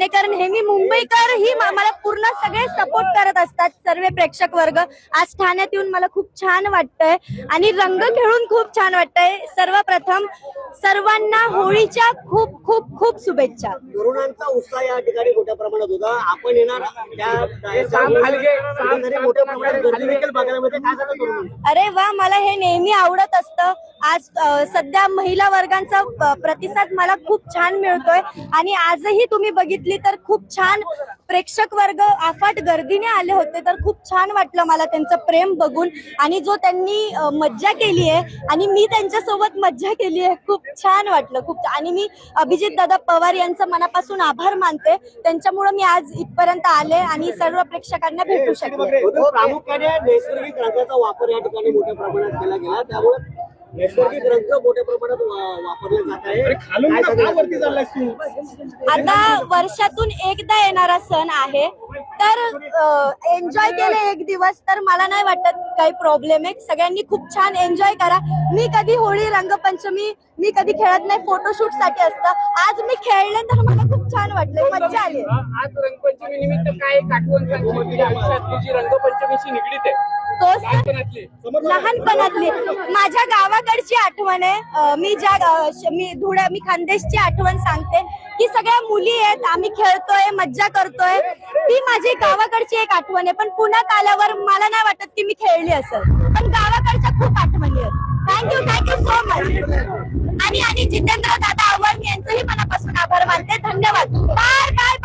ठाणेकर नेहमी मुंबईकर ही मला पूर्ण सगळे सपोर्ट करत असतात, सर्व प्रेक्षक वर्ग. आज ठाण्यात येऊन मला खूप छान वाटतंय आणि रंग खेळून खूप छान वाटतंय. सर्वप्रथम सर्वांना होळीच्या खूप खूप खूप शुभेच्छा. तरुणांचा उत्साह या ठिकाणी मोठ्या प्रमाणात होता. आपण येणार मोठ्या प्रमाणात गर्दी देखील बघायला मिळते. काय सांगा तरुण? अरे वा, मला हे नेहमी आवडत असतं. आज सध्या महिला वर्गांचा प्रतिसाद मला खूप छान मिळतोय आणि आजही तुम्ही बघितली तर खूप छान प्रेक्षक वर्ग अफाट गर्दीने आले होते. तर खूप छान वाटलं मला त्यांचं प्रेम बघून आणि जो त्यांनी मज्जा केली आहे आणि मी त्यांच्यासोबत मज्जा केली आहे. खूप छान वाटलं खूप. आणि मी अभिजित दादा पवार यांचं मनापासून आभार मानते. त्यांच्यामुळे मी आज इथपर्यंत आले आणि सर्व प्रेक्षकांना भेटू शकले. प्रामुख्याने नैसर्गिक रंगाचा वापर या ठिकाणी मोठ्या प्रमाणात केला गेला, त्यामुळे नैसर्गिक रंग मोठ्या प्रमाणात वापरले जात आहे. आता वर्षातून एकदा येणारा सण आहे, तर एन्जॉय केले एक दिवस, तर मला नाही वाटत काही प्रॉब्लेम आहे. सगळ्यांनी खूप छान एन्जॉय करा. मी कधी होळी रंगपंचमी मी कधी खेळत नाही, फोटोशूट साठी असतं. आज मी खेळले तर मला खूप छान वाटलं, मज्जा आली. आज रंगपंचमी निमित्त काय एक आठवण सांगू तुझ्या आयुष्यातली जी रंगपंचमीशी निगडीत आहे? लहानपणातली माझ्या गावाकडची आठवण आहे. मी खानदेशची आठवण सांगते की सगळ्या मुली आहेत, आम्ही खेळतोय, मज्जा करतोय. ती माझी गावाकडची एक आठवण आहे. पण पुण्यात आल्यावर मला नाही वाटत की मी खेळली असेल, पण गावाकडच्या खूप आठवणी आहेत. Thank you so much. आणि जितेंद्र दादा आव्हाड यांचंही मनापासून आभार मानते. धन्यवाद. Bye bye.